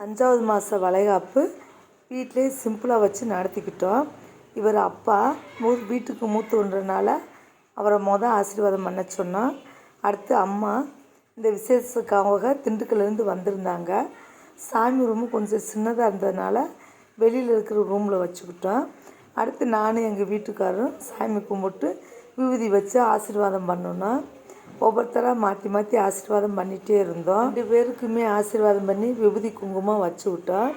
5வது மாத வளைகாப்பு வீட்டிலே சிம்பிளாக வச்சு நடத்திக்கிட்டோம். இவர் அப்பா வீட்டுக்கு மூத்தன்றனால அவரை ஆசீர்வாதம் பண்ண சொன்னோம். அடுத்து அம்மா இந்த விசேஷத்துக்காக திண்டுக்கல்லேருந்து வந்திருந்தாங்க. சாமி ரூமு கொஞ்சம் சின்னதாக இருந்ததுனால வெளியில் இருக்கிற ரூமில் வச்சுக்கிட்டோம். அடுத்து நானும் எங்கள் வீட்டுக்காரரும் சாமி கும்பிட்டு விபூதி வச்சு ஆசீர்வாதம் பண்ணணும். ஒவ்வொருத்தராக மாற்றி மாற்றி ஆசீர்வாதம் பண்ணிகிட்டே இருந்தோம். 2 பேருக்குமே ஆசீர்வாதம் பண்ணி விபூதி குங்குமம் வச்சு விட்டோம்.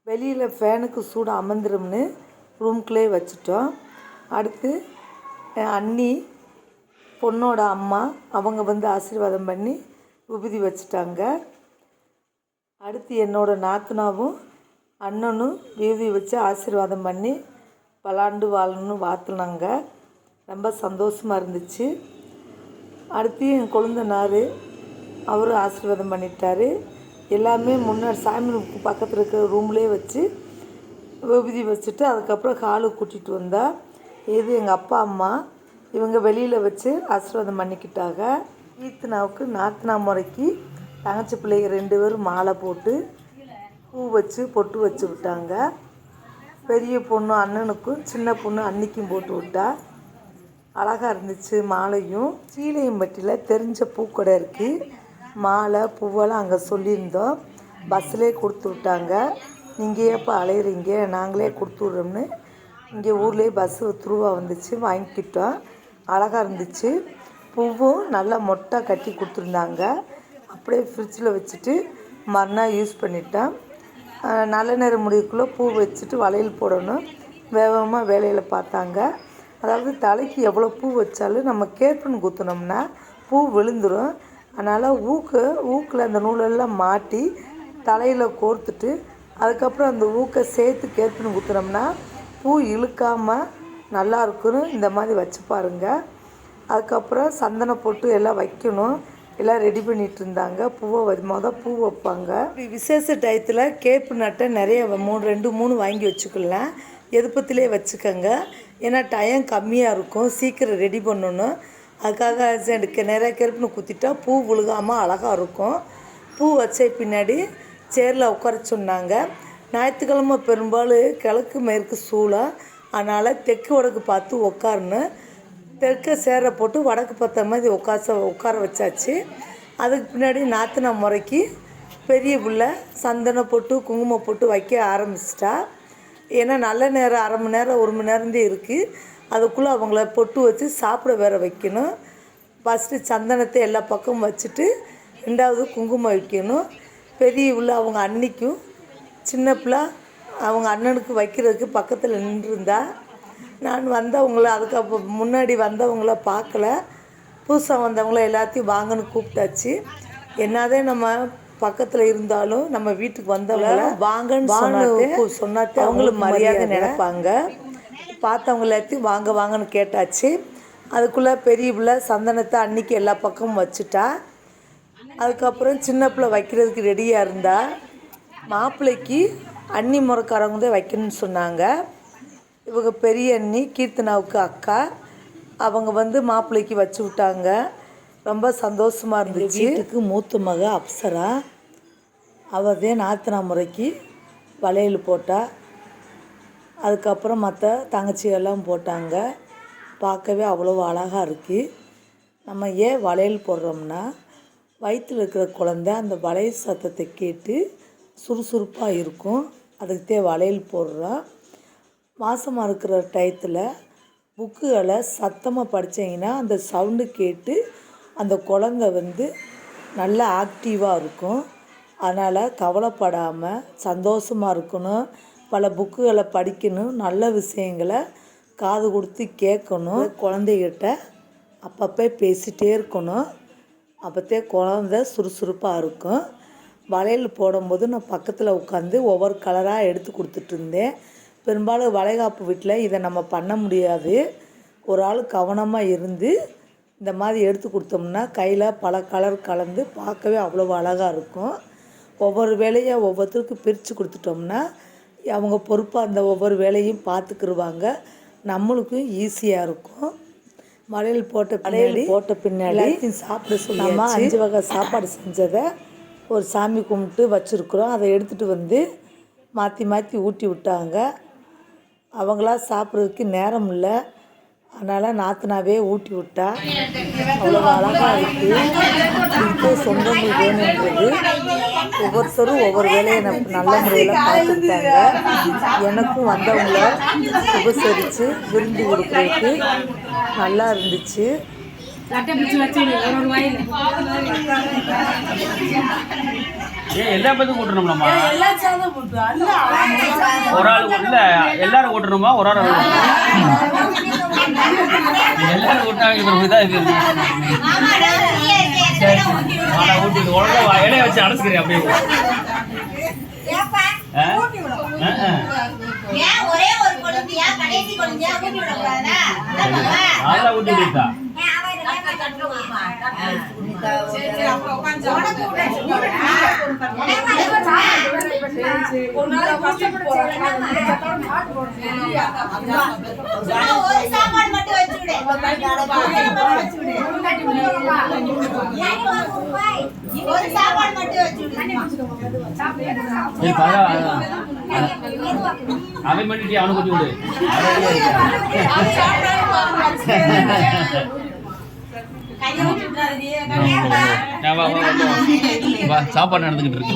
வெளியில் ஃபேனுக்கு சூடு அமர்ந்துரும்னு ரூம்குள்ளே வச்சுட்டோம். அடுத்து அண்ணி பொண்ணோட அம்மா அவங்க ஆசீர்வாதம் பண்ணி விபூதி வச்சுட்டாங்க. அடுத்து என்னோடய நாத்தனாவும் அண்ணனும் விபூதி வச்சு ஆசீர்வாதம் பண்ணி பலாண்டு வாழணும்னு வாழ்த்துனாங்க. ரொம்ப சந்தோஷமாக இருந்துச்சு. அடுத்து என் கொழுந்தனார் அவரும் ஆசீர்வாதம் பண்ணிட்டார். எல்லாமே முன்னாடி சாமி ரூமுக்கு பக்கத்தில் இருக்கிற ரூம்லேயே வச்சு விபூதி வச்சுட்டு அதுக்கப்புறம் ஹாலுக்கு கூட்டிகிட்டு வந்தா. இது எங்கள் அப்பா அம்மா இவங்க வெளியில் வச்சு ஆசீர்வாதம் பண்ணிக்கிட்டாங்க. கீர்த்தனாவுக்கு நாத்தனா முறைக்கு தங்கச்சி பிள்ளைங்க 2 பேரும் மாலை போட்டு பூ வச்சு பொட்டு வச்சு விட்டாங்க. பெரிய பொண்ணு அண்ணனுக்கும் சின்ன பொண்ணு அன்னிக்கும் போட்டு விட்டா. அழகாக இருந்துச்சு. மாலையும் சீலையம்பட்டியில் தெரிஞ்ச பூக்கடை இருக்குது. மாலை பூவெல்லாம் அங்கே சொல்லியிருந்தோம். பஸ்ஸிலே கொடுத்து விட்டாங்க. நீங்கள் ஏப்பா அலையிறீங்க, நாங்களே கொடுத்து விட்றோம்னு இங்கே ஊர்லேயே பஸ்ஸு த்ரூவாக வந்துச்சு, வாங்கிக்கிட்டோம். அழகாக இருந்துச்சு. பூவும் நல்லா மொட்டை கட்டி கொடுத்துருந்தாங்க. அப்படியே ஃப்ரிட்ஜில் வச்சுட்டு மறுநாள் யூஸ் பண்ணிட்டோம். நல்ல நேரம் முடிவுக்குள்ளே பூ வச்சுட்டு வளையல் போடணும். வேகமாக வேலையில் பார்த்தாங்க. அதாவது தலைக்கு எவ்வளோ பூ வச்சாலும் நம்ம கேர்பன் குத்தினோம்னா பூ விழுந்துடும். அதனால் ஊக்கில் அந்த நூலெல்லாம் மாட்டி தலையில் கோர்த்துட்டு அதுக்கப்புறம் அந்த ஊக்கை சேர்த்து கேர்பன் குத்தினோம்னா பூ இழுக்காமல் நல்லா இருக்குன்னு இந்த மாதிரி வச்சு பாருங்கள். அதுக்கப்புறம் சந்தனம் போட்டு எல்லாம் வைக்கணும். எல்லாம் ரெடி பண்ணிகிட்டு இருந்தாங்க. பூவை பூ வைப்பாங்க. இப்படி விசேஷ டயத்தில் கேப்பு நட்டை நிறைய 2-3 வாங்கி வச்சுக்கலாம். எதுப்பத்திலே வச்சுக்கோங்க. ஏன்னா டைம் கம்மியாக இருக்கும், சீக்கிரம் ரெடி பண்ணணும். அதுக்காக எனக்கு நிறைய கேர்பன் குத்திட்டா பூ விழுகாமல் அழகாக இருக்கும். பூ வச்ச பின்னாடி சேரில் உட்கார சொன்னாங்க. ஞாயிற்றுக்கிழமை பெரும்பாலும் கிழக்கு மேற்கு சூழல், அதனால் தெற்கு வடக்கு பார்த்து உட்காரணும். தெற்க சேரை போட்டு வடக்கு பார்த்த மாதிரி உட்கார வச்சாச்சு. அதுக்கு பின்னாடி நாத்தனா முறைக்கு பெரிய பிள்ளை சந்தனம் போட்டு குங்குமம் போட்டு வைக்க ஆரம்பிச்சிட்டா. ஏன்னா நல்ல நேரம் 1/2 மணி நேரம் 1 மணி நேரம்தான் இருக்குது. அதுக்குள்ளே அவங்கள பொட்டு வச்சு சாப்பிட வேற வைக்கணும். ஃபஸ்ட்டு சந்தனத்தை எல்லா பக்கமும் வச்சுட்டு 2வது குங்குமம் வைக்கணும். பெரிய பிள்ளை அவங்க அன்னிக்கும் சின்ன பிள்ளை அவங்க அண்ணனுக்கு வைக்கிறதுக்கு பக்கத்தில் நின்றுருந்தா. நான் வந்தவங்கள அதுக்கு முன்னாடி வந்தவங்கள பார்க்கல. புதுசாக வந்தவங்கள எல்லாத்தையும் வாங்கன்னு கூப்பிட்டாச்சு. என்னதே நம்ம பக்கத்தில் இருந்தாலும் நம்ம வீட்டுக்கு வந்தவங்கள வாங்கன்னு சொன்னாத்தே அவங்களுக்கு மரியாதை நினைப்பாங்க. பார்த்தவங்க எல்லாத்தையும் வாங்கன்னு கேட்டாச்சு. அதுக்குள்ளே பெரிய பிள்ளை சந்தனத்தை அன்னிக்கு எல்லா பக்கமும் வச்சுட்டா. அதுக்கப்புறம் சின்ன பிள்ளை வைக்கிறதுக்கு ரெடியாக இருந்தா. மாப்பிள்ளைக்கு அன்னி முறைக்காரவங்க தான் வைக்கணும்னு சொன்னாங்க. இவங்க பெரிய அண்ணி கீர்த்தனாவுக்கு அக்கா, அவங்க மாப்பிள்ளைக்கு வச்சு விட்டாங்க. ரொம்ப சந்தோஷமாக இருந்துச்சு. வீட்டுக்கு மூத்த மக அப்சரா, அவதே நாத்தனா முறைக்கு வளையல் போட்டா. அதுக்கப்புறம் மற்ற தங்கச்சியெல்லாம் போட்டாங்க. பார்க்கவே அவ்வளோ அழகாக இருக்குது. நம்ம ஏன் வளையல் போடுறோம்னா வயிற்றில் இருக்கிற குழந்த அந்த வளையல் சத்தத்தை கேட்டு சுறுசுறுப்பாக இருக்கும். அதுக்குத்தே வளையல் போடுறோம். மாதமாக இருக்கிற டயத்தில் புக்குகளை சத்தமாக படித்தீங்கன்னா அந்த சவுண்டு கேட்டு அந்த குழந்த நல்லா ஆக்டிவாக இருக்கும். அதனால் கவலைப்படாமல் சந்தோஷமாக இருக்கணும். பல புக்குகளை படிக்கணும். நல்ல விஷயங்களை காது கொடுத்து கேட்கணும். குழந்தைகிட்ட அப்பப்போ பேசிகிட்டே இருக்கணும். அப்போத்தே குழந்த சுறுசுறுப்பாக இருக்கும். வளையல் போடும்போது நான் பக்கத்தில் உட்காந்து ஒவ்வொரு கலராக எடுத்து கொடுத்துட்டு இருந்தேன். பெரும்பாலும் வளைகாப்பு வீட்டில் இதை நம்ம பண்ண முடியாது. ஒரு ஆள் கவனமாக இருந்து இந்த மாதிரி எடுத்து கொடுத்தோம்னா கையில் பல கலர் கலந்து பார்க்கவே அவ்வளோ அழகாக இருக்கும். ஒவ்வொரு வேலையை ஒவ்வொருத்தருக்கும் பிரித்து கொடுத்துட்டோம்னா அவங்க பொறுப்பாக அந்த ஒவ்வொரு வேலையும் பார்த்துக்கிருவாங்க. நம்மளுக்கும் ஈஸியாக இருக்கும். வளையல் போட்ட பின்னாடி சாப்பிட சொல்லாமல் 5 வகை சாப்பாடு செஞ்சதை ஒரு சாமி கும்பிட்டு வச்சுருக்குறோம். அதை எடுத்துகிட்டு வந்து மாற்றி மாற்றி ஊட்டி விட்டாங்க. அவங்களா சாப்பிட்றதுக்கு நேரம் இல்லை, அதனால் நாத்தனாவே ஊட்டி விட்டா. அவ்வளோ அழகாக இருக்குது. இப்போ சொந்தங்கள் வேணுன்றது ஒவ்வொருத்தரும் ஒவ்வொரு வேலையை நல்ல முறையில் பார்த்துக்கிட்டாங்க. எனக்கும் வந்தவங்கள உபசரித்து விருந்து கொடுக்குறதுக்கு நல்லா இருந்துச்சு. எல்லா பேருக்கும் கூட்டணும்லாமா? ஒரு ஆள் இல்ல, எல்லாரும் கூட்டணுமா? ஒரு ஆள் எல்லாரும் கூட்டாங்க. ஊட்டி உடனே இலைய வச்சு அடைச்சிக்கிறேன் அப்படியே. அதெல்லாம் ஊட்டி விட்டா அவன் பண்ணிட்டு அவனை குட்டி விடு. சாப்பாடு நடந்துகிட்டு இருக்கு.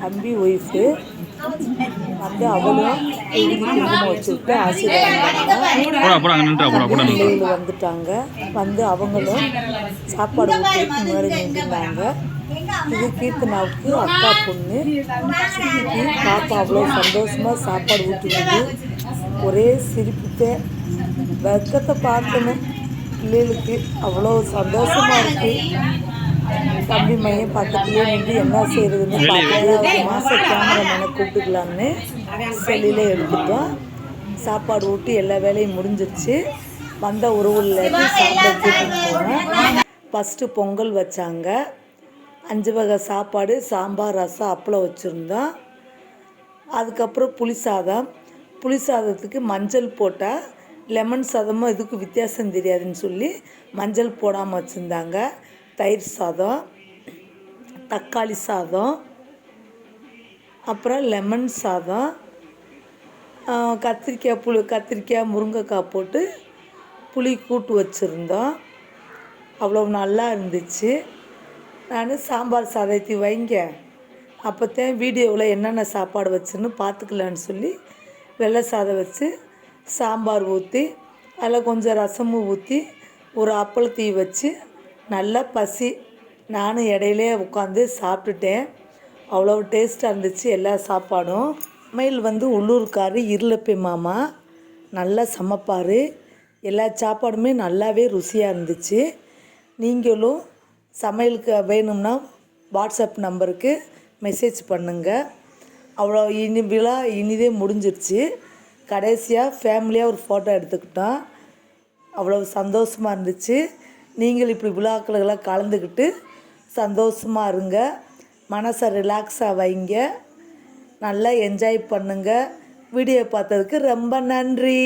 தம்பி ஒய்ஃபு வந்து அவளும் குங்குமம் வச்சுக்கிட்டு ஆசீர்வாதம் வந்துட்டாங்க. வந்து அவங்களும் சாப்பாடு ஊற்றுறதுக்கு முன்னாடி நின்றுட்டாங்க. இது கீர்த்தனாவுக்கு அக்கா பொண்ணு பாப்பா அவ்வளோ சந்தோஷமாக சாப்பாடு ஊற்றுவது. ஒரே சிரிப்புக்கு வெக்கத்தை பார்க்கணும் பிள்ளைகளுக்கு. அவ்வளோ சந்தோஷமாக இருக்குது. தம்பி மையம் பக்கத்துலேயே நின்று என்ன செய்கிறதுன்னு பார்த்துட்டு மாதம் கேமராமேனை கூப்பிட்டுக்கலான்னு செல்லில் எடுத்துட்டோம். சாப்பாடு ஊட்டி எல்லா வேலையும் முடிஞ்சிருச்சு. வந்த உறவுல சாப்பிட கூட்டிட்டு போனோம். ஃபஸ்ட்டு பொங்கல் வச்சாங்க. 5 வகை சாப்பாடு, சாம்பார், ரசம், அப்பளம் வச்சுருந்தோம். அதுக்கப்புறம் புளி சாதத்துக்கு மஞ்சள் போட்டால் லெமன் சாதமும் இதுக்கு வித்தியாசம் தெரியாதுன்னு சொல்லி மஞ்சள் போடாமல் வச்சுருந்தாங்க. தயிர் சாதம், தக்காளி சாதம், அப்புறம் லெமன் சாதம், கத்திரிக்காய் முருங்கைக்காய் போட்டு புளி கூட்டு வச்சுருந்தோம். அவ்வளோ நல்லா இருந்துச்சு. நான் சாம்பார் சாதத்தை வைங்க, அப்போத்தான் வீடியோவில் என்னென்ன சாப்பாடு வச்சுன்னு பார்த்துக்கலான்னு சொல்லி வெள்ளை சாதம் வச்சு சாம்பார் ஊற்றி அதில் கொஞ்சம் ரசமும் ஊற்றி ஒரு அப்பளத்தையும் வச்சு நல்லா பசி. நானும் இடையிலே உட்காந்து சாப்பிட்டுட்டேன். அவ்வளோ டேஸ்ட்டாக இருந்துச்சு எல்லா சாப்பாடும். சமையல் வந்து உள்ளூர்கார் இருளப்பை மாமா நல்லா சமைப்பார். எல்லா சாப்பாடுமே நல்லாவே ருசியாக இருந்துச்சு. நீங்களும் சமையலுக்கு வேணும்னா வாட்ஸ்அப் நம்பருக்கு மெசேஜ் பண்ணுங்கள். அவ்வளோ விழா இனிதே முடிஞ்சிருச்சு. கடைசியாக ஃபேமிலியாக ஒரு ஃபோட்டோ எடுத்துக்கிட்டோம். அவ்வளோ சந்தோஷமாக இருந்துச்சு. நீங்கள் இப்படி விழாக்களெல்லாம் கலந்துக்கிட்டு சந்தோஷமாக இருங்க. மனசை ரிலாக்ஸாக வைங்க. நல்லா என்ஜாய் பண்ணுங்கள். வீடியோ பார்த்ததுக்கு ரொம்ப நன்றி.